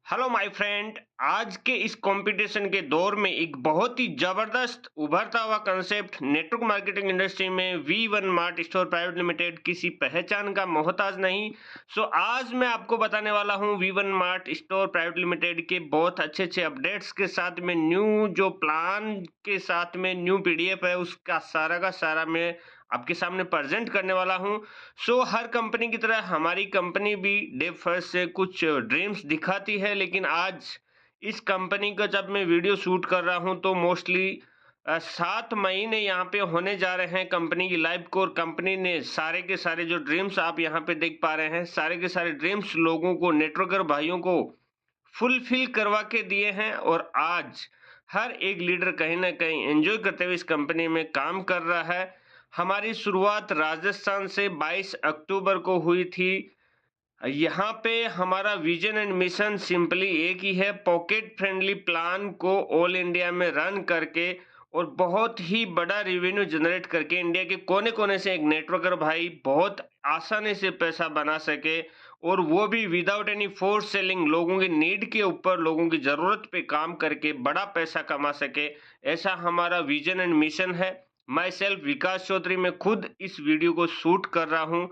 Hello my friend. आज के इस कंपटीशन के दौर में एक बहुत ही जबरदस्त उभरता हुआ कंसेप्ट नेटवर्क मार्केटिंग इंडस्ट्री में V1 mart store private limited किसी पहचान का मोहताज नहीं। आज मैं आपको बताने वाला हूं V1 mart store private limited के बहुत अच्छे अच्छे अपडेट्स के साथ में न्यू जो प्लान के साथ में न्यू पीडीएफ है उसका सारा का सारा मैं आपके सामने प्रेजेंट करने वाला हूं। हर कंपनी की तरह हमारी कंपनी भी डे फर्स्ट से कुछ ड्रीम्स दिखाती है, लेकिन आज इस कंपनी का जब मैं वीडियो शूट कर रहा हूं तो मोस्टली 7 महीने यहाँ पे होने जा रहे हैं कंपनी की लाइफ को, और कंपनी ने सारे के सारे जो ड्रीम्स आप यहाँ पे देख पा रहे हैं सारे के सारे ड्रीम्स लोगों को, नेटवर्कर भाइयों को फुलफिल करवा के दिए हैं। और आज हर एक लीडर कहीं ना कहीं एंजॉय करते हुए इस कंपनी में काम कर रहा है। हमारी शुरुआत राजस्थान से 22 अक्टूबर को हुई थी। यहाँ पे हमारा विजन एंड मिशन सिंपली एक ही है, पॉकेट फ्रेंडली प्लान को ऑल इंडिया में रन करके और बहुत ही बड़ा रेवेन्यू जनरेट करके इंडिया के कोने कोने से एक नेटवर्कर भाई बहुत आसानी से पैसा बना सके, और वो भी विदाउट एनी फोर्स सेलिंग, लोगों की नीड के ऊपर, लोगों की जरूरत पे काम करके बड़ा पैसा कमा सके। ऐसा हमारा विजन एंड मिशन है। माई सेल्फ विकास चौधरी, मैं खुद इस वीडियो को शूट कर रहा हूँ।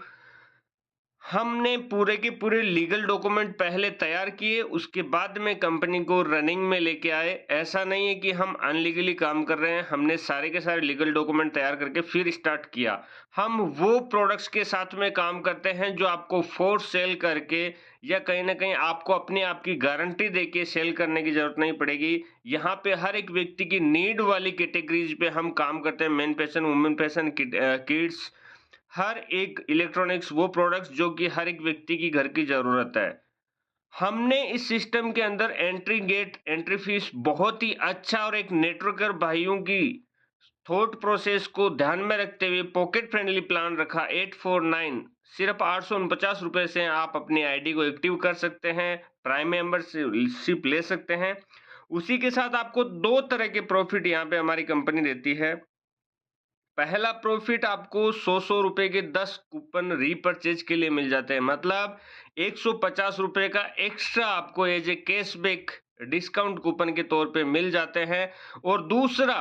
हमने पूरे के पूरे लीगल डॉक्यूमेंट पहले तैयार किए, उसके बाद में कंपनी को रनिंग में लेके आए। ऐसा नहीं है कि हम अनलीगली काम कर रहे हैं, हमने सारे के सारे लीगल डॉक्यूमेंट तैयार करके फिर स्टार्ट किया। हम वो प्रोडक्ट्स के साथ में काम करते हैं जो आपको फोर्स सेल करके या कहीं ना कहीं आपको अपने आप की गारंटी देके सेल करने की जरूरत नहीं पड़ेगी। यहाँ पे हर एक व्यक्ति की नीड वाली कैटेगरीज पे हम काम करते हैं, men fashion, women fashion, kids, हर एक इलेक्ट्रॉनिक्स, वो प्रोडक्ट्स जो कि हर एक व्यक्ति की घर की जरूरत है। हमने इस सिस्टम के अंदर एंट्री गेट, एंट्री फीस बहुत ही अच्छा और एक नेटवर्कर भाइयों की थॉट प्रोसेस को ध्यान में रखते हुए पॉकेट फ्रेंडली प्लान रखा। 849 सिर्फ 849 रुपए से आप अपनी आईडी को एक्टिव कर सकते हैं, प्राइम मेंबरशिप ले सकते हैं। उसी के साथ आपको दो तरह के प्रॉफिट यहाँ पे हमारी कंपनी देती है। पहला प्रॉफिट आपको 100 रुपए के 10 कूपन रीपर्चेज के लिए मिल जाते हैं, मतलब 150 रुपए का एक्स्ट्रा आपको as a cashback discount coupon के तौर पे मिल जाते हैं। और दूसरा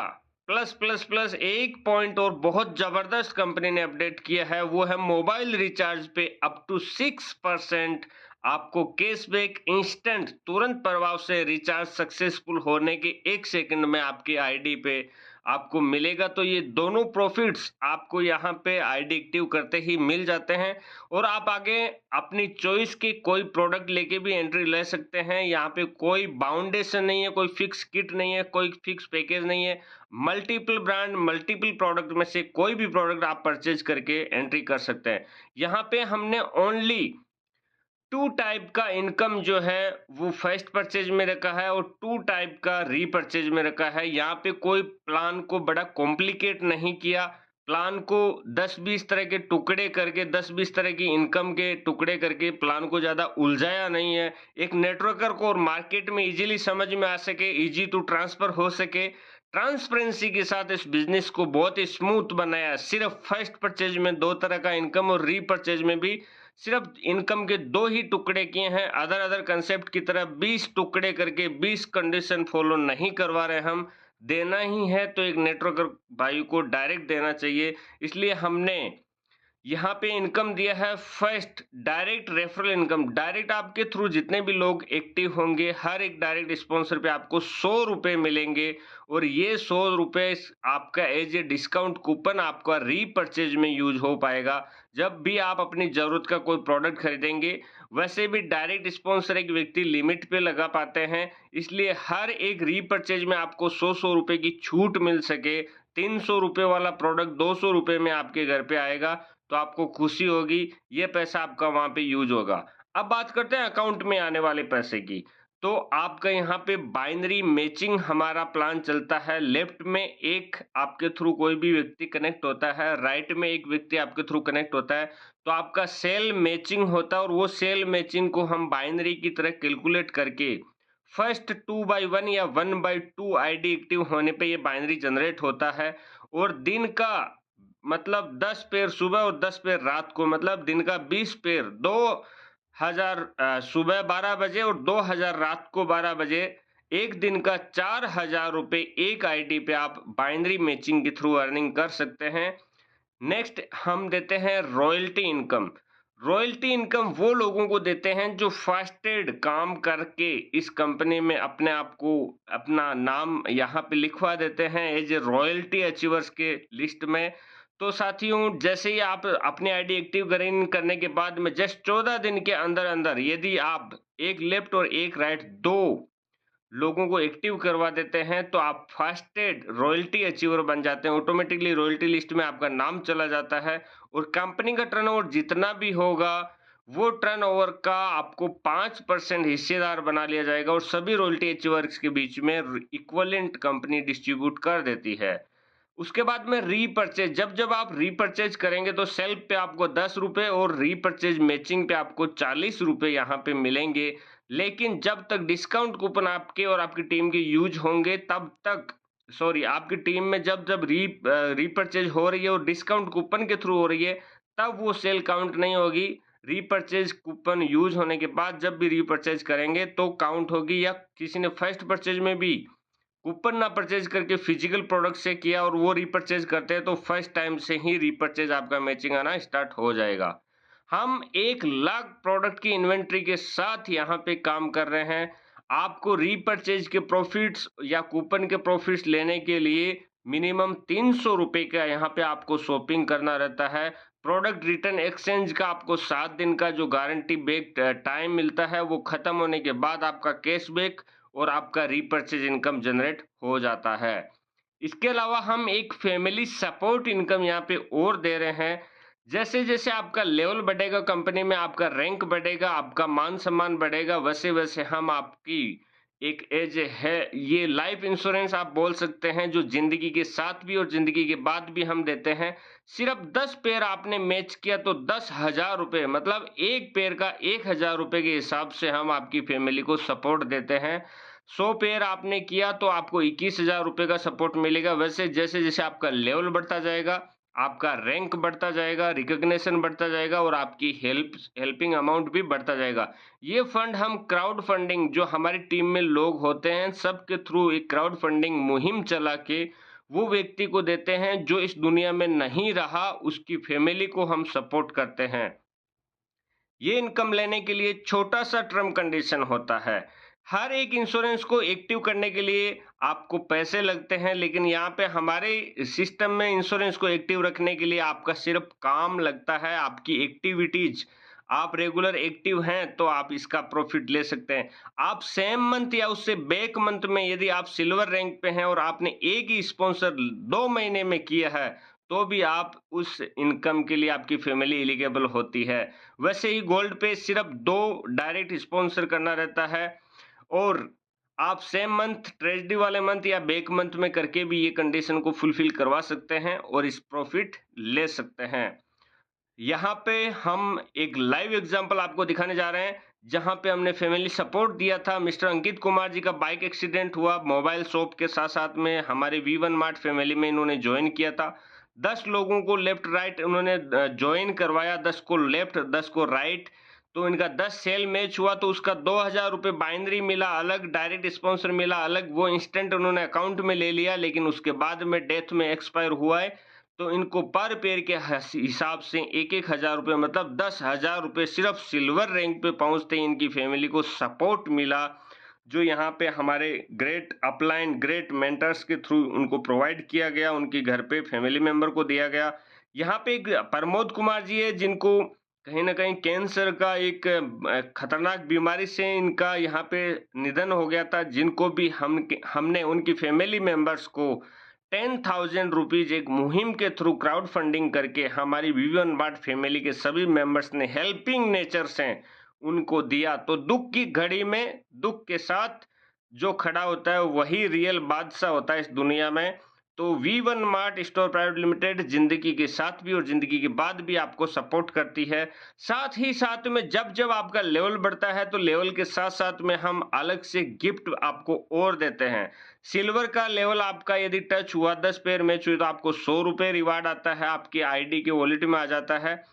प्लस प्लस प्लस एक पॉइंट और बहुत जबरदस्त कंपनी ने अपडेट किया है, वो है मोबाइल रिचार्ज पे अप टू 6% आपको कैशबैक इंस्टेंट, तुरंत प्रभाव से रिचार्ज सक्सेसफुल होने के 1 सेकंड में आपकी आईडी पे आपको मिलेगा। तो ये दोनों प्रॉफिट्स आपको यहाँ पे आईडी एक्टिव करते ही मिल जाते हैं, और आप आगे अपनी चॉइस के कोई प्रोडक्ट लेके भी एंट्री ले सकते हैं। यहाँ पे कोई बाउंडेशन नहीं है, कोई फिक्स किट नहीं है, कोई फिक्स पैकेज नहीं है। मल्टीपल ब्रांड, मल्टीपल प्रोडक्ट में से कोई भी प्रोडक्ट आप परचेज करके एंट्री कर सकते हैं। यहाँ पे हमने ओनली 2 टाइप का इनकम जो है वो फर्स्ट परचेज में रखा है और 2 टाइप का रीपरचेज में रखा है। यहाँ पे कोई प्लान को बड़ा कॉम्प्लिकेट नहीं किया, प्लान को 10-20 तरह के टुकड़े करके, 10-20 तरह की इनकम के टुकड़े करके प्लान को ज्यादा उलझाया नहीं है। एक नेटवर्कर को और मार्केट में इजीली समझ में आ सके, इजी टू ट्रांसफर हो सके, ट्रांसपेरेंसी के साथ इस बिजनेस को बहुत ही स्मूथ बनाया। सिर्फ फर्स्ट परचेज में 2 तरह का इनकम और रीपरचेज में भी सिर्फ इनकम के 2 ही टुकड़े किए हैं। अदर अदर कंसेप्ट की तरह 20 टुकड़े करके 20 कंडीशन फॉलो नहीं करवा रहे हम। देना ही है तो एक नेटवर्कर भाई को डायरेक्ट देना चाहिए, इसलिए हमने यहाँ पे इनकम दिया है first direct referral income. Direct आपके थ्रू जितने भी लोग एक्टिव होंगे, हर एक डायरेक्ट स्पॉन्सर पे आपको 100 रुपए मिलेंगे, और ये 100 रुपए आपका एज ए डिस्काउंट कूपन आपका रीपरचेज में यूज हो पाएगा जब भी आप अपनी जरूरत का कोई प्रोडक्ट खरीदेंगे। वैसे भी डायरेक्ट स्पॉन्सर एक व्यक्ति लिमिट पे लगा पाते हैं, इसलिए हर एक रीपरचेज में आपको 100 रुपए की छूट मिल सके। 300 रुपए वाला प्रोडक्ट 200 रुपए में आपके घर पे आएगा तो आपको खुशी होगी, ये पैसा आपका वहां पे यूज होगा। अब बात करते हैं अकाउंट में आने वाले पैसे की। तो आपका यहाँ पे बाइनरी मैचिंग हमारा प्लान चलता है। लेफ्ट में एक आपके थ्रू कोई भी व्यक्ति कनेक्ट होता है, राइट में एक व्यक्ति आपके थ्रू कनेक्ट होता है, तो आपका सेल मैचिंग होता है, और वो सेल मैचिंग को हम बाइनरी की तरह कैलकुलेट करके फर्स्ट 2/1 या 1/2 आईडी एक्टिव होने पे ये बाइनरी जनरेट होता है। और दिन का मतलब 10 पेयर सुबह और 10 पेयर रात को, मतलब दिन का 20 पेयर, दो सुबह 12 बजे और 2000 रात को 12 बजे, एक दिन का 4000 रुपए एक आईडी पे आप बाइनरी मैचिंग के थ्रू अर्निंग कर सकते हैं। नेक्स्ट हम देते हैं रॉयल्टी इनकम। रॉयल्टी इनकम वो लोगों को देते हैं जो फास्टेड काम करके इस कंपनी में अपने आप को, अपना नाम यहाँ पे लिखवा देते हैं एज ए रॉयल्टी अचीवर्स के लिस्ट में। तो साथियों, जैसे ही आप अपनी आईडी एक्टिव करने के बाद में जस्ट 14 दिन के अंदर अंदर यदि आप एक लेफ्ट और एक राइट दो लोगों को एक्टिव करवा देते हैं, तो आप फास्टेड रॉयल्टी अचीवर बन जाते हैं। ऑटोमेटिकली रॉयल्टी लिस्ट में आपका नाम चला जाता है और कंपनी का टर्नओवर जितना भी होगा, वो टर्नओवर का आपको 5% हिस्सेदार बना लिया जाएगा और सभी रॉयल्टी अचीवर्स के बीच में इक्विवेलेंट कंपनी डिस्ट्रीब्यूट कर देती है। उसके बाद में रीपर्चेज, जब आप रीपर्चेज करेंगे तो सेल्फ पे आपको 10 रुपए और रीपर्चेज मैचिंग पे आपको 40 रुपए यहाँ पे मिलेंगे। लेकिन जब तक डिस्काउंट कूपन आपके और आपकी टीम के यूज होंगे तब तक, सॉरी, आपकी टीम में जब रीपर्चेज हो रही है और डिस्काउंट कूपन के थ्रू हो रही है, तब वो सेल काउंट नहीं होगी। रीपर्चेज कूपन यूज होने के बाद जब भी रीपर्चेज करेंगे तो काउंट होगी। या किसी ने फर्स्ट परचेज में भी कूपन ना परचेज करके फिजिकल प्रोडक्ट से किया और वो रीपर्चेज करते हैं, तो फर्स्ट टाइम से ही रीपर्चेज आपका मैचिंग आना स्टार्ट हो जाएगा। हम 1 लाख प्रोडक्ट की इन्वेंट्री के साथ यहाँ पे काम कर रहे हैं। आपको रीपर्चेज के प्रॉफिट्स या कूपन के प्रॉफिट्स लेने के लिए मिनिमम 300 रुपए का यहाँ पे आपको शॉपिंग करना रहता है। प्रोडक्ट रिटर्न एक्सचेंज का आपको 7 दिन का जो गारंटी बैक टाइम मिलता है, वो खत्म होने के बाद आपका कैशबैक और आपका रीपर्चेज इनकम जनरेट हो जाता है। इसके अलावा हम एक फैमिली सपोर्ट इनकम यहाँ पे और दे रहे हैं। जैसे-जैसे आपका लेवल बढ़ेगा कंपनी में, आपका रैंक बढ़ेगा, आपका मान-सम्मान बढ़ेगा, वैसे-वैसे हम आपकी एक एज है, ये लाइफ इंश्योरेंस आप बोल सकते हैं, जो ज़िंदगी के साथ भी और ज़िंदगी के बाद भी हम देते हैं। सिर्फ 10 पेयर आपने मैच किया तो 10,000 रुपए, मतलब एक पेयर का 1,000 रुपए के हिसाब से हम आपकी फैमिली को सपोर्ट देते हैं। 100 पेयर आपने किया तो आपको 21,000 रुपए का सपोर्ट मिलेगा। वैसे जैसे-जैसे आपका लेवल बढ़ता जाएगा, आपका रैंक बढ़ता जाएगा, रिकॉग्निशन बढ़ता जाएगा और आपकी हेल्पिंग अमाउंट भी बढ़ता जाएगा। ये फंड हम क्राउड फंडिंग, जो हमारी टीम में लोग होते हैं, सबके थ्रू एक क्राउड फंडिंग मुहिम चला के वो व्यक्ति को देते हैं जो इस दुनिया में नहीं रहा, उसकी फैमिली को हम सपोर्ट करते हैं। ये इनकम लेने के लिए छोटा-सा टर्म कंडीशन होता है। हर एक इंश्योरेंस को एक्टिव करने के लिए आपको पैसे लगते हैं, लेकिन यहाँ पे हमारे सिस्टम में इंश्योरेंस को एक्टिव रखने के लिए आपका सिर्फ काम लगता है, आपकी एक्टिविटीज़। आप रेगुलर एक्टिव हैं, तो आप इसका प्रॉफ़िट ले सकते हैं। आप सेम मंथ या उससे बैक मंथ में यदि आप सिल्वर रैंक पे हैं और आपने एक ही स्पॉन्सर 2 महीने में किया है, तो भी आप उस इनकम के लिए आपकी फैमिली एलिजिबल होती है। वैसे ही गोल्ड पे सिर्फ 2 डायरेक्ट स्पॉन्सर करना रहता है और आप सेम मंथ, ट्रेजडी वाले मंथ या बैक मंथ में करके भी ये कंडीशन को फुलफिल करवा सकते हैं और इस प्रॉफिट ले सकते हैं। यहाँ पे हम एक लाइव एग्जांपल आपको दिखाने जा रहे हैं, जहाँ पे हमने फैमिली सपोर्ट दिया था। मिस्टर अंकित कुमार जी का बाइक एक्सीडेंट हुआ, मोबाइल शॉप के साथ-साथ में हमारे V1 मार्ट फैमिली में इन्होंने जॉइन किया था। 10 लोगों को लेफ्ट राइट उन्होंने जॉइन करवाया, 10 को लेफ्ट, 10 को राइट। तो इनका 10 सेल मैच हुआ तो उसका 2,000 रुपए बाइनरी मिला अलग, डायरेक्ट स्पॉन्सर मिला अलग, वो इंस्टेंट उन्होंने अकाउंट में ले लिया, लेकिन उसके बाद में डेथ में एक्सपायर हुआ है। तो इनको पर पेयर के हिसाब से 1-1 हज़ार रुपए, मतलब 10,000 रुपए सिर्फ सिल्वर रैंक पे पहुंचते ही इनकी फैमिली को सपोर्ट मिला, जो यहाँ पे हमारे ग्रेट अपलाइन, ग्रेट मेंटर्स के थ्रू उनको प्रोवाइड किया गया, उनके घर पे फैमिली मेंबर को दिया गया। यहाँ पे एक प्रमोद कुमार जी है, जिनको कहीं न कहीं कैंसर का एक खतरनाक बीमारी से इनका यहाँ पे निधन हो गया था, जिनको भी हमने उनकी फैमिली मेंबर्स को 10,000 रुपीज़ एक मुहिम के थ्रू क्राउड फंडिंग करके हमारी V1 मार्ट फैमिली के सभी मेंबर्स ने, हेल्पिंग नेचर्स हैं, उनको दिया। तो दुःख की घड़ी में दुःख के साथ जो खड़ा होता है वही रियल बादशाह होता है इस दुनिया में। तो V1 mart store private limited ज़िंदगी के साथ भी और ज़िंदगी के बाद भी आपको सपोर्ट करती है। साथ ही साथ में जब आपका लेवल बढ़ता है तो लेवल के साथ-साथ में हम अलग से गिफ्ट आपको और देते हैं। सिल्वर का लेवल आपका यदि टच हुआ, 10 पेयर मैच हुए, तो आपको ₹100 रिवार्ड आता है, आपकी आईडी के वॉलेट में आ जाता है।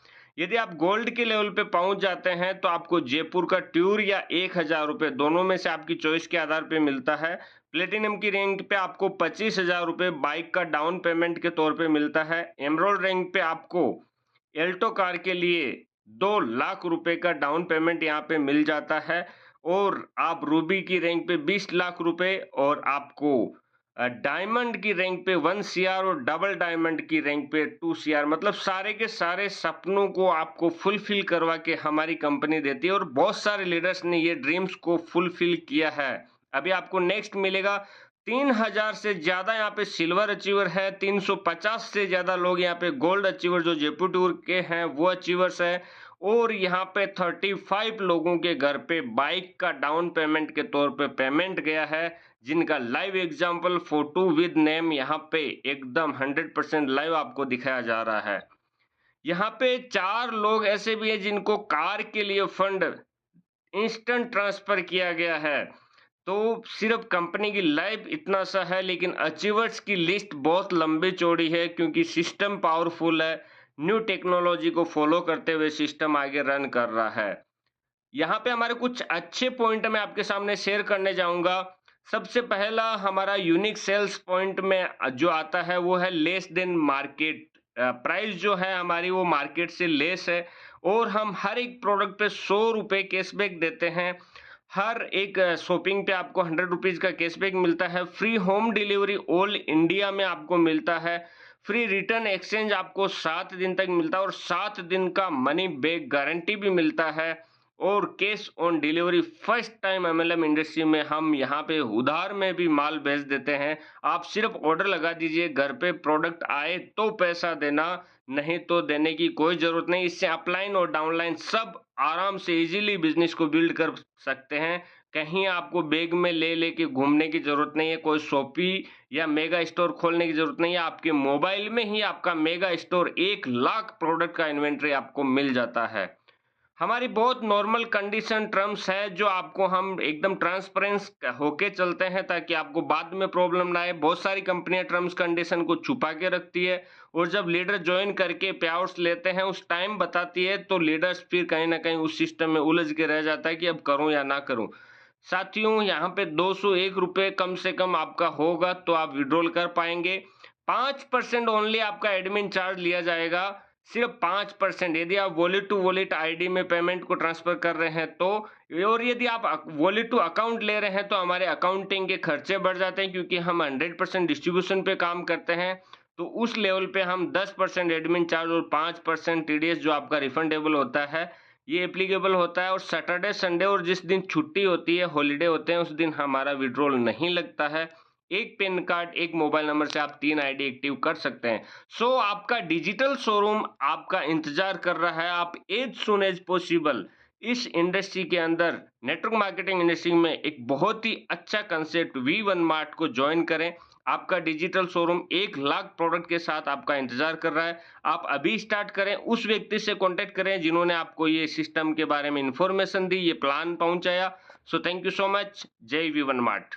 यदि आप गोल्ड के लेवल पे पहुंच जाते हैं तो आपको जयपुर का ट्यूर या 1000 रुपये दोनों में से आपकी चॉइस के आधार पे मिलता है। प्लेटिनम की रैंक पे आपको 25,000 रुपये बाइक का डाउन पेमेंट के तौर पे मिलता है। एमरोल्ड रैंक पे आपको एल्टो कार के लिए 2 लाख रुपए का डाउन पेमेंट यहाँ पे मिल जाता है और आप रूबी की रैंक पे 20 लाख रुपए और आपको डायमंड की रैंक पे 1 CR और डबल डायमंड की रैंक पे 2 CR, मतलब सारे के सारे सपनों को आपको फुलफिल करवा के हमारी कंपनी देती है और बहुत सारे लीडर्स ने ये ड्रीम्स को फुलफिल किया है। अभी आपको नेक्स्ट मिलेगा 3000 से ज्यादा यहाँ पे सिल्वर अचीवर है, 350 से ज्यादा लोग यहाँ पे गोल्ड अचीवर जो जयपुर टूर के हैं वो अचीवर्स है और यहाँ पे 35 लोगों के घर पे बाइक का डाउन पेमेंट के तौर पे पेमेंट गया है, जिनका live example photo with name यहाँ पे एकदम 100% लाइव आपको दिखाया जा रहा है। यहाँ पे 4 लोग ऐसे भी हैं जिनको कार के लिए फंड इंस्टेंट ट्रांसफर किया गया है। तो सिर्फ कंपनी की लाइव इतना सा है, लेकिन अचीवर्स की लिस्ट बहुत लंबी चौड़ी है क्योंकि सिस्टम पावरफुल है। न्यू टेक्नोलॉजी को फॉलो करते हुए सिस्टम आगे रन कर रहा है। यहाँ पे हमारे कुछ अच्छे पॉइंट मैं आपके सामने शेयर करने जाऊंगा। सबसे पहला हमारा यूनिक सेल्स पॉइंट में जो आता है वो है लेस देन मार्केट प्राइस, जो है हमारी वो मार्केट से लेस है और हम हर एक प्रोडक्ट पे 100 रुपए कैशबैक देते हैं। हर एक शॉपिंग पे आपको 100 रुपीज का कैशबैक मिलता है। Free home delivery all India में आपको मिलता है। फ्री रिटर्न एक्सचेंज आपको 7 दिन तक मिलता है और 7 दिन का मनी बैक गारंटी भी मिलता है और cash on delivery first time MLM industry में हम यहाँ पे उधार में भी माल भेज देते हैं। आप सिर्फ ऑर्डर लगा दीजिए, घर पे प्रोडक्ट आए तो पैसा देना, नहीं तो देने की कोई जरूरत नहीं। इससे अपलाइन और डाउनलाइन सब आराम से इजीली बिजनेस को बिल्ड कर सकते हैं। कहीं आपको बैग में ले लेके घूमने की जरूरत नहीं है, कोई शॉपी या मेगा स्टोर खोलने की जरूरत नहीं है। आपके मोबाइल में ही आपका मेगा स्टोर 1 लाख प्रोडक्ट का इन्वेंट्री आपको मिल जाता है। हमारी बहुत नॉर्मल कंडीशन टर्म्स है जो आपको हम एकदम ट्रांसपेरेंस होके चलते हैं ताकि आपको बाद में प्रॉब्लम ना आए। बहुत सारी कंपनियां टर्म्स कंडीशन को छुपा के रखती है और जब लीडर ज्वाइन करके पे आउट्स लेते हैं उस टाइम बताती है तो लीडर्स फिर कहीं ना कहीं उस सिस्टम में उलझ के रह जाता है कि अब करूं या ना करूं। साथियों, यहाँ पे 201 रुपये कम से कम आपका होगा तो आप विड्रॉल कर पाएंगे। 5% ओनली आपका एडमिन चार्ज लिया जाएगा, सिर्फ 5%। यदि आप वॉलेट टू वॉलेट आईडी में पेमेंट को ट्रांसफर कर रहे हैं तो, और यदि आप वॉलेट टू अकाउंट ले रहे हैं तो हमारे अकाउंटिंग के खर्चे बढ़ जाते हैं क्योंकि हम 100% डिस्ट्रीब्यूशन पे काम करते हैं। तो उस लेवल पे हम 10% एडमिन चार्ज और 5% टीडीएस जो आपका रिफंडेबल होता है ये एप्लीकेबल होता है। और सैटरडे संडे और जिस दिन छुट्टी होती है, हॉलीडे होते हैं, उस दिन हमारा विड्रॉल नहीं लगता है। एक पेन कार्ड, एक मोबाइल नंबर से आप 3 आईडी एक्टिव कर सकते हैं। सो आपका डिजिटल शोरूम आपका इंतजार कर रहा है। आप एज सुन एज पॉसिबल इस इंडस्ट्री के अंदर, नेटवर्क मार्केटिंग इंडस्ट्री में एक बहुत ही अच्छा कंसेप्ट V1 मार्ट को ज्वाइन करें। आपका डिजिटल शोरूम 1 लाख प्रोडक्ट के साथ आपका इंतजार कर रहा है। आप अभी स्टार्ट करें, उस व्यक्ति से कांटेक्ट करें जिन्होंने आपको ये सिस्टम के बारे में इंफॉर्मेशन दी, ये प्लान पहुंचाया। So thank you so much. जय V1 मार्ट।